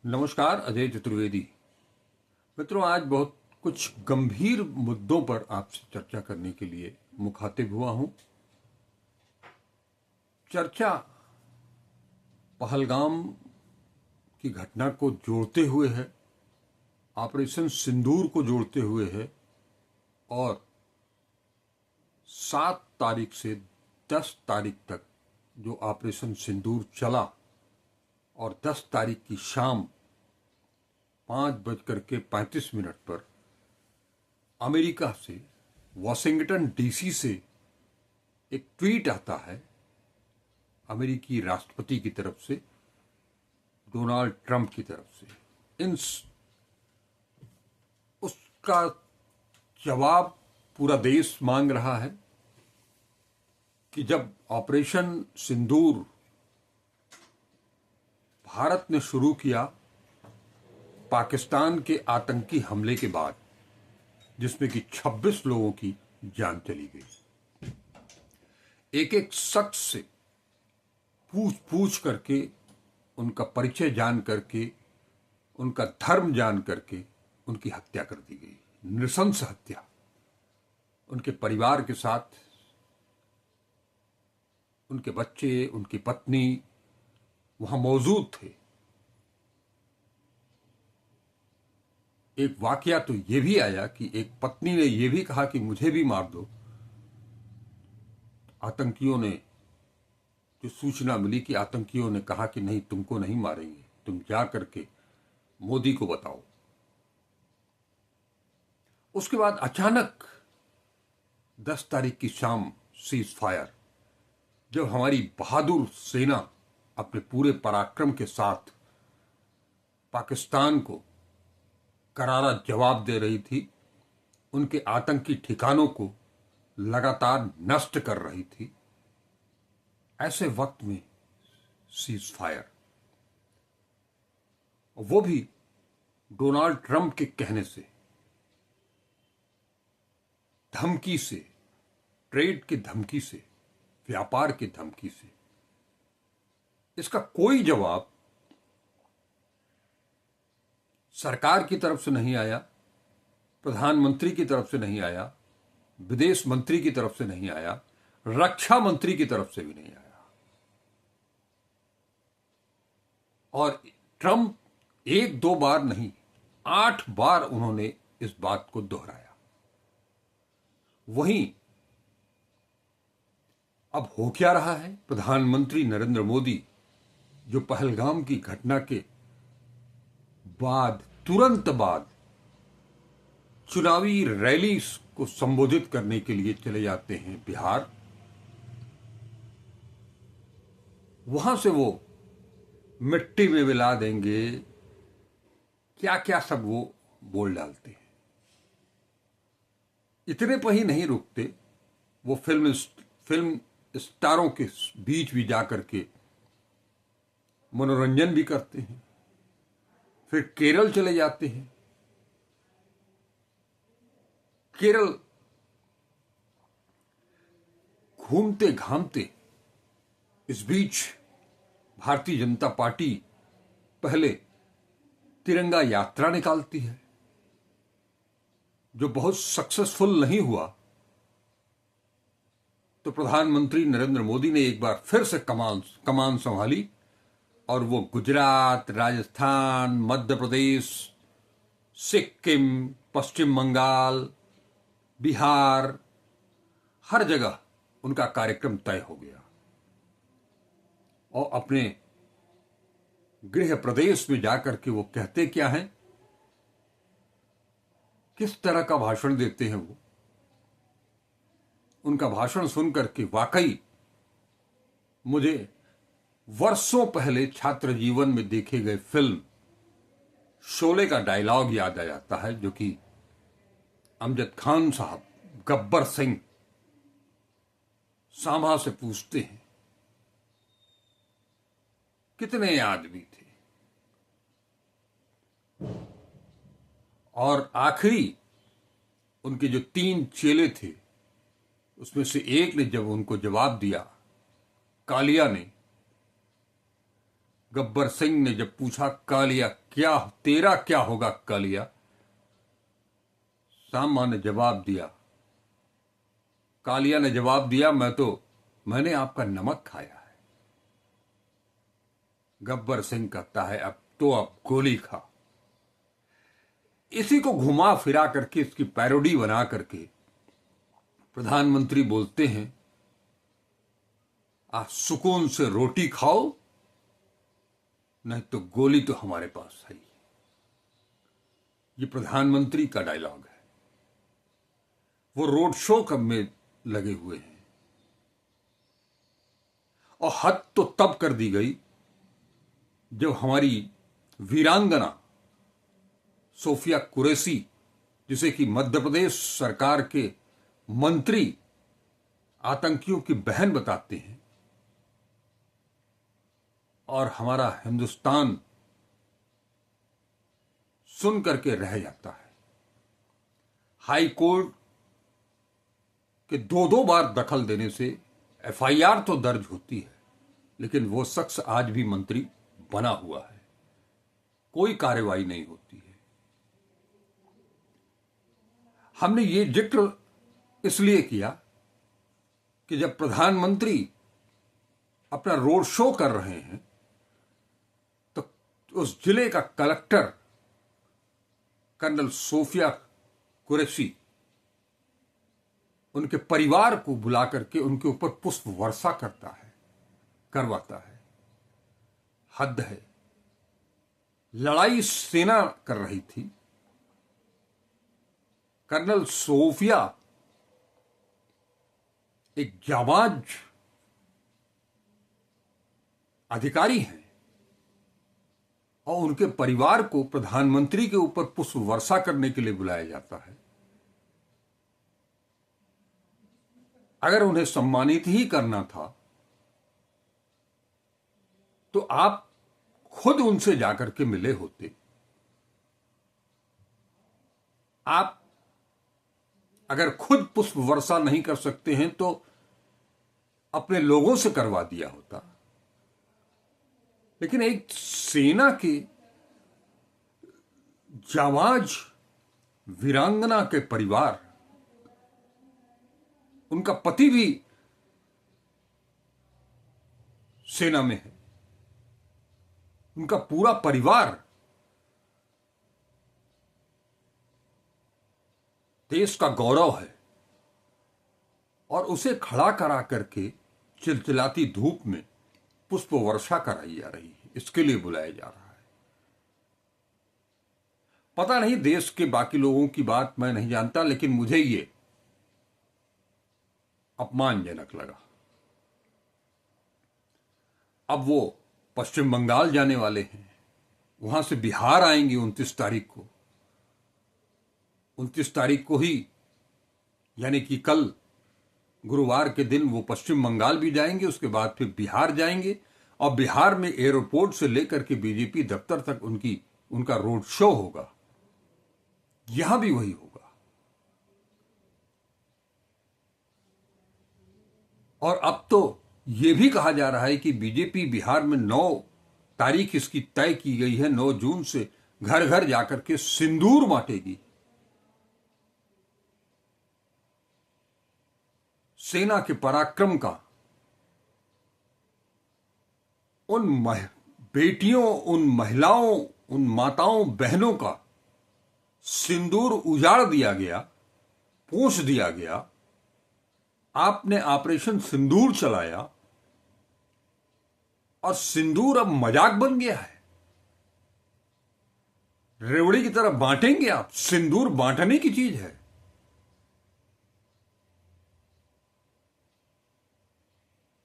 नमस्कार, अजय चतुर्वेदी। मित्रों, आज बहुत कुछ गंभीर मुद्दों पर आपसे चर्चा करने के लिए मुखातिब हुआ हूं। चर्चा पहलगाम की घटना को जोड़ते हुए है, ऑपरेशन सिंदूर को जोड़ते हुए है और 7 तारीख से 10 तारीख तक जो ऑपरेशन सिंदूर चला और 10 तारीख की शाम 5:35 पर अमेरिका से, वॉशिंगटन डीसी से एक ट्वीट आता है अमेरिकी राष्ट्रपति की तरफ से, डोनाल्ड ट्रंप की तरफ से। उसका जवाब पूरा देश मांग रहा है कि जब ऑपरेशन सिंदूर भारत ने शुरू किया पाकिस्तान के आतंकी हमले के बाद, जिसमें कि 26 लोगों की जान चली गई, एक एक शख्स से पूछ पूछ करके, उनका परिचय जान करके, उनका धर्म जान करके उनकी हत्या कर दी गई। नृशंस हत्या। उनके परिवार के साथ उनके बच्चे, उनकी पत्नी वहां मौजूद थे। एक वाकया तो यह भी आया कि एक पत्नी ने यह भी कहा कि मुझे भी मार दो। आतंकियों ने, जो सूचना मिली कि आतंकियों ने कहा कि नहीं, तुमको नहीं मारेंगे, तुम जा करके मोदी को बताओ। उसके बाद अचानक 10 तारीख की शाम सीज फायर, जब हमारी बहादुर सेना अपने पूरे पराक्रम के साथ पाकिस्तान को करारा जवाब दे रही थी, उनके आतंकी ठिकानों को लगातार नष्ट कर रही थी, ऐसे वक्त में सीज फायर, वो भी डोनाल्ड ट्रंप के कहने से, धमकी से, ट्रेड की धमकी से, व्यापार की धमकी से, इसका कोई जवाब सरकार की तरफ से नहीं आया, प्रधानमंत्री की तरफ से नहीं आया, विदेश मंत्री की तरफ से नहीं आया, रक्षा मंत्री की तरफ से भी नहीं आया। और ट्रंप 1-2 बार नहीं, 8 बार उन्होंने इस बात को दोहराया। वहीं अब हो क्या रहा है? प्रधानमंत्री नरेंद्र मोदी, जो पहलगाम की घटना के बाद, तुरंत बाद चुनावी रैली को संबोधित करने के लिए चले जाते हैं बिहार, वहां से वो मिट्टी में मिला देंगे, क्या क्या सब वो बोल डालते हैं। इतने पर ही नहीं रुकते, वो फिल्म स्टारों के बीच भी जाकर के मनोरंजन भी करते हैं। फिर केरल चले जाते हैं। केरल घूमते घामते, इस बीच भारतीय जनता पार्टी पहले तिरंगा यात्रा निकालती है, जो बहुत सक्सेसफुल नहीं हुआ। तो प्रधानमंत्री नरेंद्र मोदी ने एक बार फिर से कमान संभाली और वो गुजरात, राजस्थान, मध्य प्रदेश, सिक्किम, पश्चिम बंगाल, बिहार, हर जगह उनका कार्यक्रम तय हो गया। और अपने गृह प्रदेश में जाकर के वो कहते क्या हैं, किस तरह का भाषण देते हैं वो। उनका भाषण सुनकर के वाकई मुझे वर्षों पहले छात्र जीवन में देखे गए फिल्म शोले का डायलॉग याद आ जाता है, जो कि अमजद खान साहब गब्बर सिंह सांभा से पूछते हैं, कितने आदमी थे? और आखिरी उनके जो 3 चेले थे, उसमें से एक ने जब उनको जवाब दिया, कालिया ने, गब्बर सिंह ने जब पूछा कालिया क्या तेरा क्या होगा कालिया, सामा ने जवाब दिया, कालिया ने जवाब दिया मैंने आपका नमक खाया है। गब्बर सिंह कहता है अब गोली खा। इसी को घुमा फिरा करके इसकी पैरोडी बना करके प्रधानमंत्री बोलते हैं आज सुकून से रोटी खाओ, नहीं तो गोली तो हमारे पास है। ये प्रधानमंत्री का डायलॉग है। वो रोड शो कब में लगे हुए हैं और हद तो तब कर दी गई जब हमारी वीरांगना सोफिया कुरैशी, जिसे कि मध्य प्रदेश सरकार के मंत्री आतंकियों की बहन बताते हैं, और हमारा हिंदुस्तान सुन करके रह जाता है। हाई कोर्ट के दो बार दखल देने से एफआईआर तो दर्ज होती है, लेकिन वो शख्स आज भी मंत्री बना हुआ है, कोई कार्रवाई नहीं होती है। हमने ये जिक्र इसलिए किया कि जब प्रधानमंत्री अपना रोड शो कर रहे हैं तो उस जिले का कलेक्टर कर्नल सोफिया कुरैशी उनके परिवार को बुला करके उनके ऊपर पुष्प वर्षा करवाता है। हद है। लड़ाई सेना कर रही थी। कर्नल सोफिया एक जाबाज अधिकारी हैं और उनके परिवार को प्रधानमंत्री के ऊपर पुष्प वर्षा करने के लिए बुलाया जाता है। अगर उन्हें सम्मानित ही करना था तो आप खुद उनसे जाकर के मिले होते। आप अगर खुद पुष्प वर्षा नहीं कर सकते हैं तो अपने लोगों से करवा दिया होता। लेकिन एक सेना के जाबाज वीरांगना के परिवार, उनका पति भी सेना में है, उनका पूरा परिवार देश का गौरव है, और उसे खड़ा करा करके चिलचिलाती धूप में पुष्प वर्षा कराई जा रही है, इसके लिए बुलाया जा रहा है। पता नहीं देश के बाकी लोगों की बात मैं नहीं जानता, लेकिन मुझे ये अपमानजनक लगा। अब वो पश्चिम बंगाल जाने वाले हैं, वहां से बिहार आएंगे 29 तारीख को। 29 तारीख को ही यानी कि कल गुरुवार के दिन वो पश्चिम बंगाल भी जाएंगे, उसके बाद फिर बिहार जाएंगे, और बिहार में एयरपोर्ट से लेकर के बीजेपी दफ्तर तक उनका रोड शो होगा। यहां भी वही होगा। और अब तो यह भी कहा जा रहा है कि बीजेपी बिहार में 9 तारीख इसकी तय की गई है, 9 जून से घर घर जाकर के सिंदूर बांटेगी। सेना के पराक्रम का, उन बेटियों, उन महिलाओं, उन माताओं बहनों का सिंदूर उजाड़ दिया गया, पोंछ दिया गया। आपने ऑपरेशन सिंदूर चलाया और सिंदूर अब मजाक बन गया है। रेवड़ी की तरह बांटेंगे आप? सिंदूर बांटने की चीज है।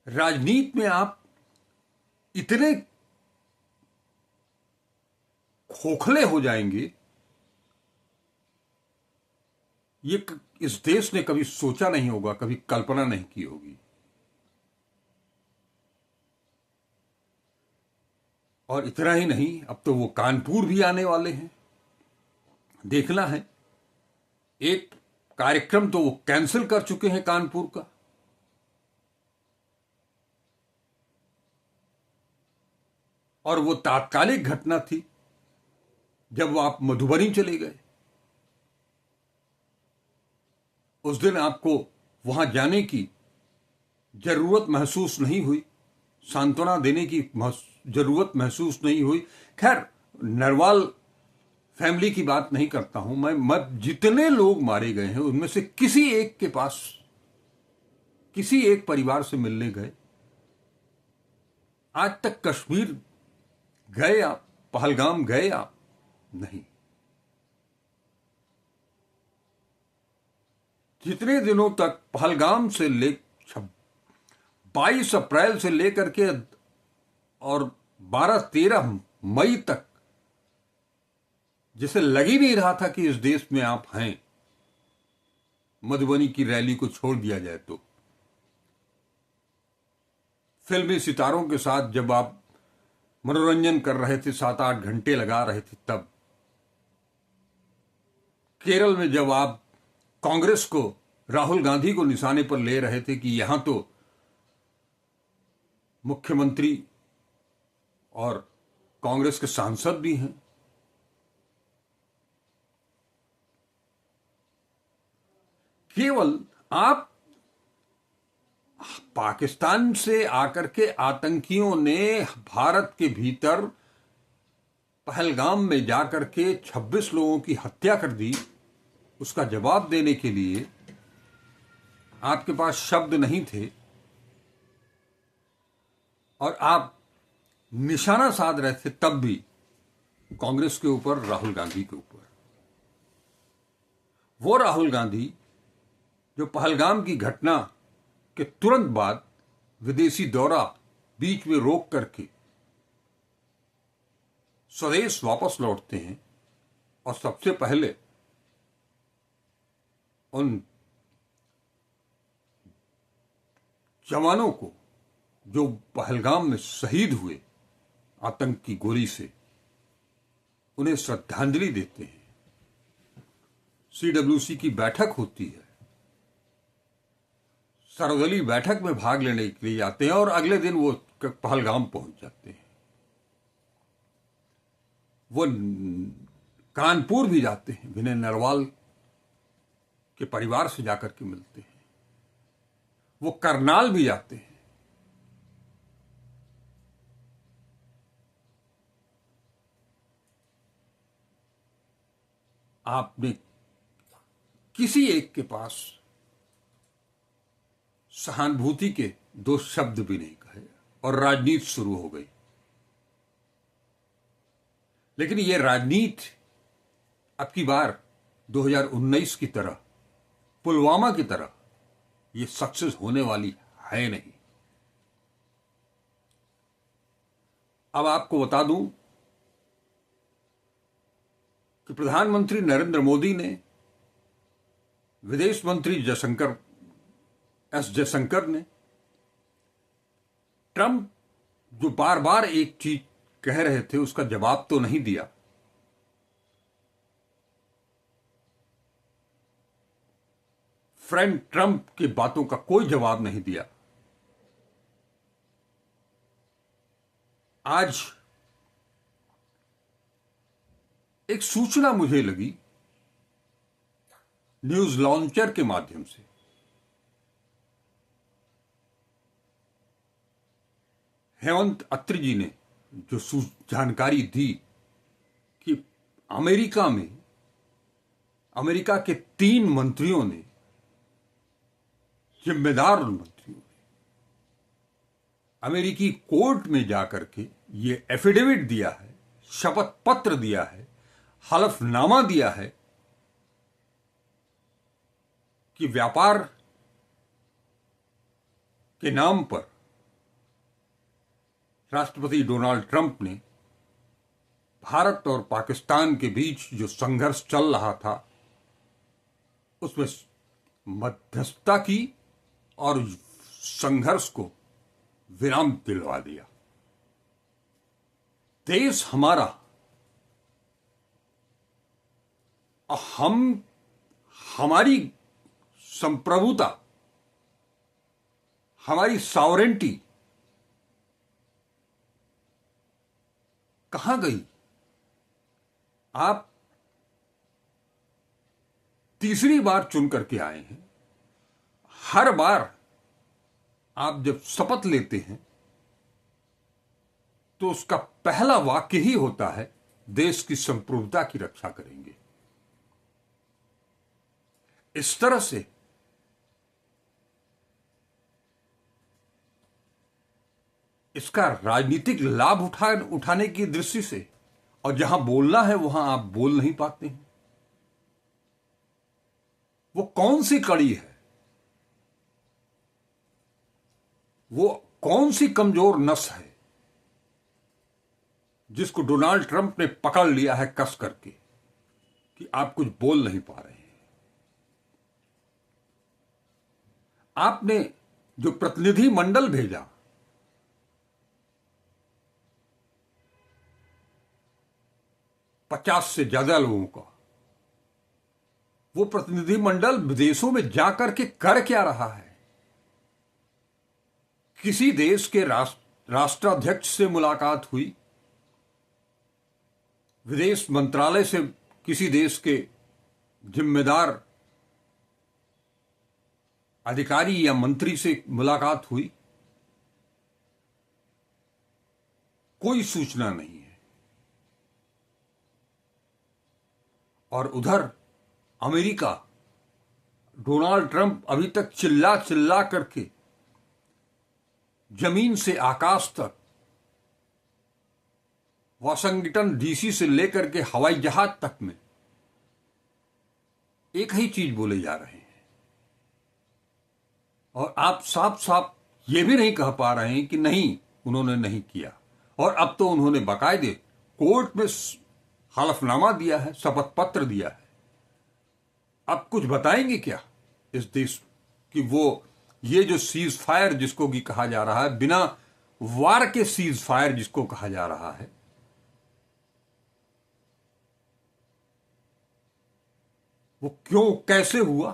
राजनीति में आप इतने खोखले हो जाएंगे, ये इस देश ने कभी सोचा नहीं होगा, कभी कल्पना नहीं की होगी। और इतना ही नहीं, अब तो वो कानपुर भी आने वाले हैं। देखना है, एक कार्यक्रम तो वो कैंसिल कर चुके हैं कानपुर का। और वो तात्कालिक घटना थी जब आप मधुबनी चले गए। उस दिन आपको वहां जाने की जरूरत महसूस नहीं हुई, सांत्वना देने की जरूरत महसूस नहीं हुई। खैर, नरवाल फैमिली की बात नहीं करता हूं मैं जितने लोग मारे गए हैं उनमें से किसी एक के पास, किसी एक परिवार से मिलने गए? आज तक कश्मीर गए आप? पहलगाम गए आप? नहीं। जितने दिनों तक पहलगाम से 22 अप्रैल से लेकर के और 12-13 मई तक जिसे लग ही नहीं रहा था कि इस देश में आप हैं, मधुबनी की रैली को छोड़ दिया जाए तो, फिल्मी सितारों के साथ जब आप मनोरंजन कर रहे थे, 7-8 घंटे लगा रहे थे, तब केरल में जब आप कांग्रेस को, राहुल गांधी को निशाने पर ले रहे थे कि यहां तो मुख्यमंत्री और कांग्रेस के सांसद भी हैं, केवल आप पाकिस्तान से आकर के आतंकियों ने भारत के भीतर पहलगाम में जाकर के 26 लोगों की हत्या कर दी, उसका जवाब देने के लिए आपके पास शब्द नहीं थे और आप निशाना साध रहे थे, तब भी कांग्रेस के ऊपर, राहुल गांधी के ऊपर। वो राहुल गांधी जो पहलगाम की घटना के तुरंत बाद विदेशी दौरा बीच में रोक करके स्वदेश वापस लौटते हैं और सबसे पहले उन जवानों को जो पहलगाम में शहीद हुए आतंक की गोली से, उन्हें श्रद्धांजलि देते हैं। CWC की बैठक होती है, सर्वदलीय बैठक में भाग लेने के लिए जाते हैं और अगले दिन वो पहलगाम पहुंच जाते हैं। वो कानपुर भी जाते हैं, विनय नरवाल के परिवार से जाकर के मिलते हैं। वो करनाल भी जाते हैं। आपने किसी एक के पास सहानुभूति के 2 शब्द भी नहीं कहे और राजनीति शुरू हो गई। लेकिन यह राजनीति अब की बार 2019 की तरह, पुलवामा की तरह ये सक्सेस होने वाली है नहीं। अब आपको बता दूं कि प्रधानमंत्री नरेंद्र मोदी ने, विदेश मंत्री एस जयशंकर ने, ट्रंप जो बार बार एक चीज कह रहे थे उसका जवाब तो नहीं दिया। फ्रेंड ट्रंप की बातों का कोई जवाब नहीं दिया। आज एक सूचना मुझे लगी न्यूज लॉन्चर के माध्यम से। हेमंत अत्री जी ने जो जानकारी दी कि अमेरिका के 3 मंत्रियों ने, जिम्मेदार मंत्रियों ने, अमेरिकी कोर्ट में जाकर के ये एफिडेविट दिया है, शपथ पत्र दिया है, हलफनामा दिया है कि व्यापार के नाम पर राष्ट्रपति डोनाल्ड ट्रंप ने भारत और पाकिस्तान के बीच जो संघर्ष चल रहा था उसमें मध्यस्थता की और संघर्ष को विराम दिलवा दिया। देश हमारा, हमारी संप्रभुता, हमारी सॉवरेंटी कहां गई? आप तीसरी बार चुन करके आए हैं। हर बार आप जब शपथ लेते हैं तो उसका पहला वाक्य ही होता है, देश की संप्रभुता की रक्षा करेंगे। इस तरह से इसका राजनीतिक लाभ उठाने की दृष्टि से, और जहां बोलना है वहां आप बोल नहीं पाते हैं। वो कौन सी कड़ी है, वो कौन सी कमजोर नस है जिसको डोनाल्ड ट्रंप ने पकड़ लिया है कस करके कि आप कुछ बोल नहीं पा रहे हैं? आपने जो प्रतिनिधि मंडल भेजा, पचास से ज्यादा लोगों का, वो प्रतिनिधि मंडल विदेशों में जाकर के कर क्या रहा है? किसी देश के राष्ट्राध्यक्ष से मुलाकात हुई, विदेश मंत्रालय से किसी देश के जिम्मेदार अधिकारी या मंत्री से मुलाकात हुई? कोई सूचना नहीं है। और उधर अमेरिका, डोनाल्ड ट्रंप अभी तक चिल्ला चिल्ला करके जमीन से आकाश तक, वाशिंगटन डीसी से लेकर के हवाई जहाज तक में एक ही चीज बोले जा रहे हैं। और आप साफ साफ ये भी नहीं कह पा रहे हैं कि नहीं, उन्होंने नहीं किया। और अब तो उन्होंने बाकायदे कोर्ट में हलफनामा दिया है, शपथ पत्र दिया है। अब कुछ बताएंगे क्या इस देश कि वो ये जो सीज फायर जिसको कि कहा जा रहा है, बिना वार के सीज फायर जिसको कहा जा रहा है, वो क्यों कैसे हुआ?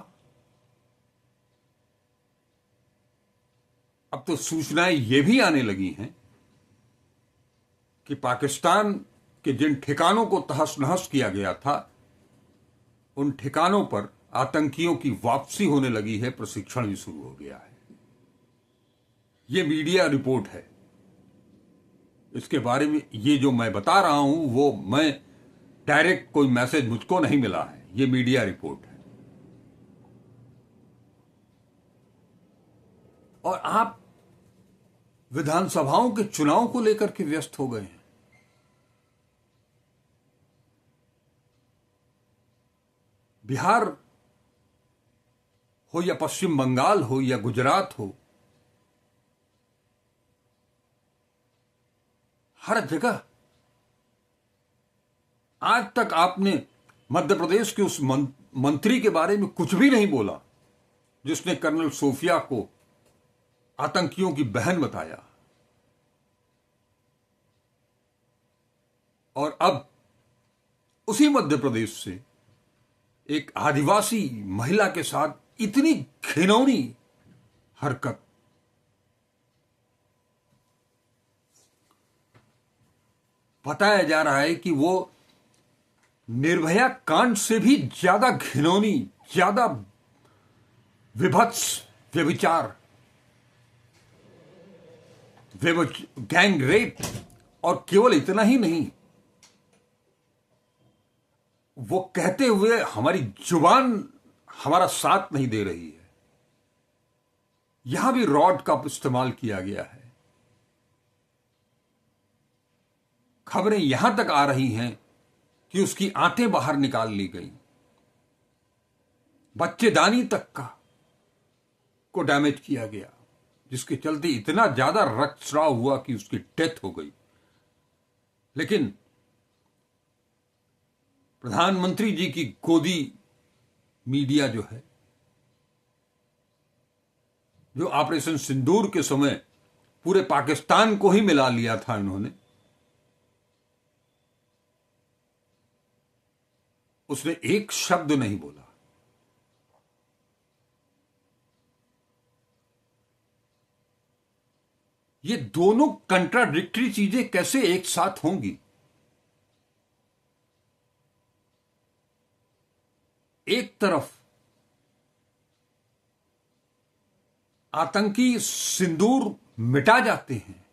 अब तो सूचनाएं ये भी आने लगी हैं कि पाकिस्तान के जिन ठिकानों को तहस नहस किया गया था, उन ठिकानों पर आतंकियों की वापसी होने लगी है, प्रशिक्षण भी शुरू हो गया है। ये मीडिया रिपोर्ट है। इसके बारे में ये जो मैं बता रहा हूं वो मैं डायरेक्ट कोई मैसेज मुझको नहीं मिला है, ये मीडिया रिपोर्ट है। और आप विधानसभाओं के चुनाव को लेकर के व्यस्त हो गए हैं। बिहार हो या पश्चिम बंगाल हो या गुजरात हो, हर जगह आज तक आपने मध्य प्रदेश के उस मंत्री के बारे में कुछ भी नहीं बोला जिसने कर्नल सोफिया को आतंकियों की बहन बताया। और अब उसी मध्य प्रदेश से एक आदिवासी महिला के साथ इतनी घिनौनी हरकत, बताया जा रहा है कि वो निर्भया कांड से भी ज्यादा घिनौनी, ज्यादा विभत्स व्यभिचार, गैंग रेप। और केवल इतना ही नहीं, वो कहते हुए हमारी जुबान हमारा साथ नहीं दे रही है। यहां भी रॉड का इस्तेमाल किया गया है। खबरें यहां तक आ रही हैं कि उसकी आंतें बाहर निकाल ली गई, बच्चेदानी तक को डैमेज किया गया, जिसके चलते इतना ज्यादा रक्तस्राव हुआ कि उसकी डेथ हो गई। लेकिन प्रधानमंत्री जी की गोदी मीडिया जो है, जो ऑपरेशन सिंदूर के समय पूरे पाकिस्तान को ही मिला लिया था इन्होंने, उसने एक शब्द नहीं बोला। ये दोनों कंट्राडिक्टरी चीजें कैसे एक साथ होंगी? एक तरफ आतंकी सिंदूर मिटा जाते हैं,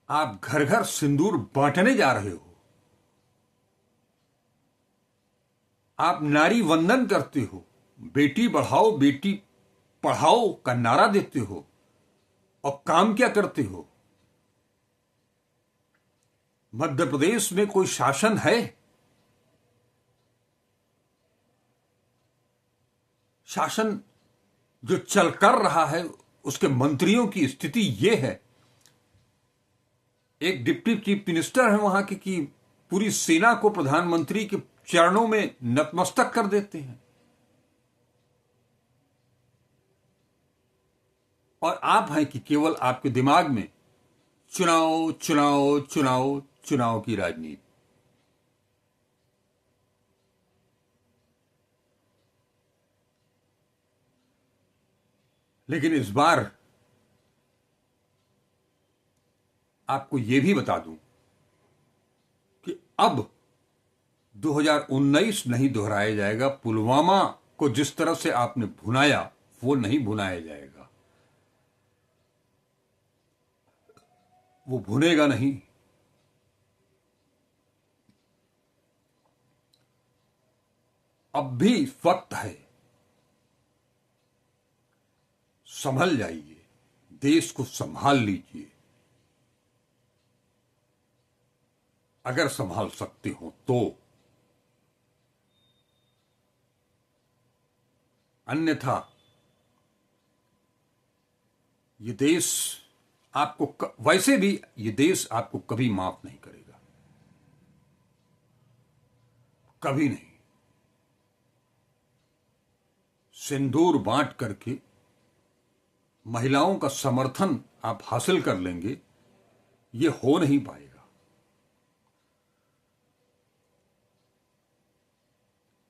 आप घर घर सिंदूर बांटने जा रहे हो, आप नारी वंदन करते हो, बेटी बढ़ाओ बेटी पढ़ाओ का नारा देते हो, और काम क्या करते हो? मध्य प्रदेश में कोई शासन है? शासन जो चल कर रहा है उसके मंत्रियों की स्थिति यह है, एक डिप्टी चीफ मिनिस्टर है वहां की कि पूरी सेना को प्रधानमंत्री के चरणों में नतमस्तक कर देते हैं, और आप हैं कि केवल आपके दिमाग में चुनाव चुनाव चुनाव चुनाव की राजनीति। लेकिन इस बार आपको यह भी बता दूं कि अब 2019 नहीं दोहराया जाएगा। पुलवामा को जिस तरह से आपने भुनाया वो नहीं भुनाया जाएगा, वो भुनेगा नहीं। अब भी वक्त है, संभल जाइए, देश को संभाल लीजिए, अगर संभाल सकते हो तो। अन्यथा ये देश आपको वैसे भी ये देश आपको कभी माफ नहीं करेगा, कभी नहीं। सिंदूर बांट करके महिलाओं का समर्थन आप हासिल कर लेंगे, ये हो नहीं पाएगा।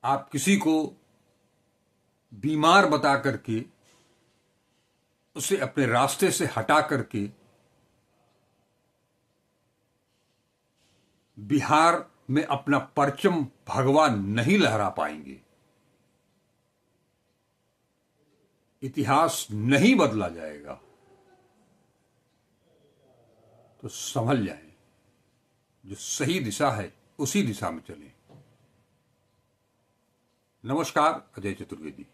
आप किसी को बीमार बता करके उसे अपने रास्ते से हटा करके बिहार में अपना परचम भगवा नहीं लहरा पाएंगे। इतिहास नहीं बदला जाएगा, तो संभल जाएं, जो सही दिशा है उसी दिशा में चलें। नमस्कार, अजय चतुर्वेदी।